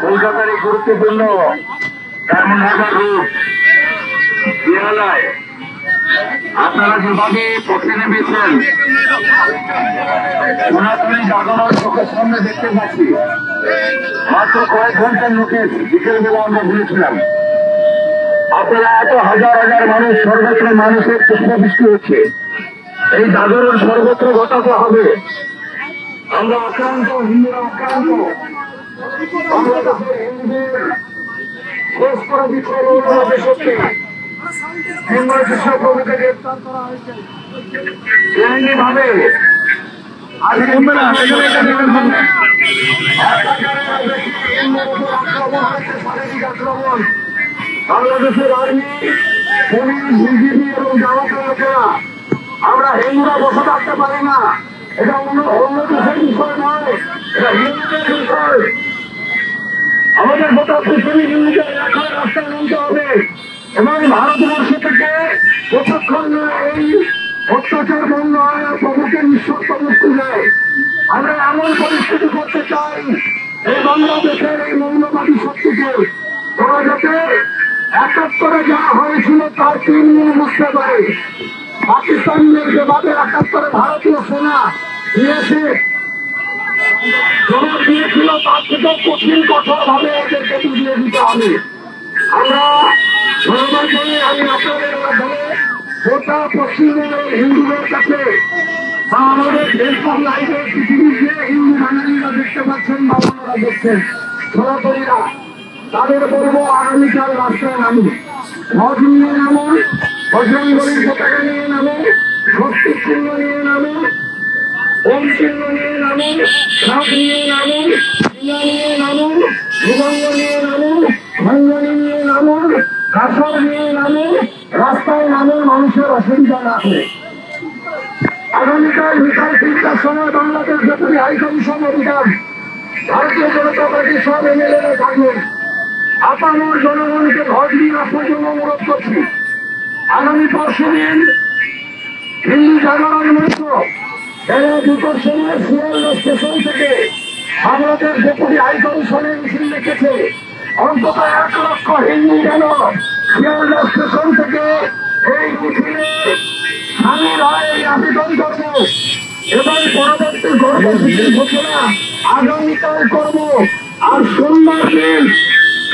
কলকাতার এই গুরুত্বপূর্ণ ডায়মন্ড হারবার রুট বিহালায় আপনারা যেভাবে পথে নেমেছেন সনাতনী জাগরণ চোখের সামনে দেখতে পাচ্ছি। মাত্র কয়েক ঘন্টার নোটিশ বিকেলবেলা আমরা বলেছিলাম। আপনারা এত হাজার হাজার মানুষ, সর্বত্র মানুষের পুষ্পবৃষ্টি হচ্ছে। এই জাগরণ সর্বত্র ঘটাতে হবে। আমরা আক্রান্ত, হিন্দুরা আক্রান্ত। বাংলাদেশের হিন্দুদের শেষ করা বিপ্লব সত্যি ভাবে বাংলাদেশের আর্মি, পুলিশ, বিজেপি এবং জামাতের লোকেরা আমরা হিন্দুরা বসে থাকতে পারি না। এটা অন্য দেশের বিষয় নয়, এটা হিন্দুদের বিষয়। আমাদের গোটা পৃথিবী হিন্দুদের এখন রাস্তায় নামতে হবে এবং ভারতবর্ষ থেকে কতক্ষণ এই অত্যাচার বন্ধ হয় আর প্রভুকে নিঃশর্ত মুক্তি দেয়। আমরা এমন পরিস্থিতি করতে চাই এই বাংলাদেশের এই মৌলবাদী শক্তিকে ওরা যাতে ৭১ যা হয়েছিল তার ৩ গুণ বুঝতে পারে। পাকিস্তানিদের যেভাবে ৭১ ভারতীয় সেনা দিয়েছে জবাব দিয়েছিল, তার থেকে কঠিন কঠোর ভাবে এদেরকে বুঝিয়ে দিতে হবে। আমরা ধন্যবাদ করি আমি আপনাদের মাধ্যমে গোটা পশ্চিমবঙ্গের হিন্দুদের কাছে বা আমাদের ফেসবুক লাইভে পৃথিবীর যে হিন্দু বাঙালিরা দেখতে পাচ্ছেন বা অন্যরা দেখছেন সনাতনীরা, তাদের বলবো আগামীকাল রাস্তায় নামুন, হজ নিয়ে নামুন, বজরঙ্গলির পতাকা নিয়ে নামুন, শক্তির চিহ্ন নিয়ে নামুন, ওম চিহ্ন নিয়ে নামুন, সাপ নিয়ে নামুন, চিহ্ন নিয়ে নামুন, নিবঙ্গ নিয়ে নামুন, ভঙ্গনি নিয়ে নামুন, কাসর নিয়ে নামুন, রাস্তায় নামুন মানুষের অসুবিধা না করে। আগামীকাল বিকাল ৩টার সময় বাংলাদেশ জাতীয় হাইকমিশন অভিযান, ভারতীয় জনতা পার্টির সব এমএলএরা থাকবেন। আপামর জনগণকে ঘর নিয়ে আসার জন্য অনুরোধ করছি। আগামী পরশু দিন হিন্দু জাগরণ মঞ্চ বেলা ২টার সময় শিয়ালদা স্টেশন থেকে বাংলাদেশ ডেপুটি হাইকমিশনে মিছিল রেখেছে। অন্তত ১ লক্ষ হিন্দু যেন শিয়ালদা স্টেশন থেকে এই মিছিলে সামিল হয় এই আবেদন করব এবং পরবর্তী কর্মসূচির ঘোষণা আগামীকাল করব। আর সোমবার দিন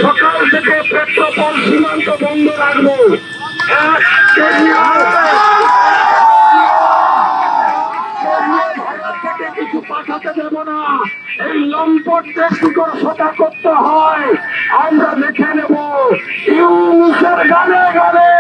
সকাল থেকে পেট্রোপল সীমান্ত বন্ধ রাখবো। কিছু পাঠাতে দেব না। এই লম্পটদের কি করে সোজা করতে হয় আমরা দেখে নেব। ইউনুসের গানে গানে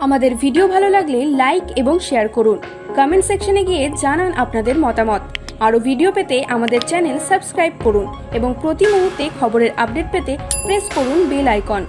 আমাদের ভিডিও ভালো লাগলে লাইক এবং শেয়ার করুন। কমেন্ট সেকশনে গিয়ে জানান আপনাদের মতামত। আরও ভিডিও পেতে আমাদের চ্যানেল সাবস্ক্রাইব করুন এবং প্রতি মুহূর্তে খবরের আপডেট পেতে প্রেস করুন বেল আইকন।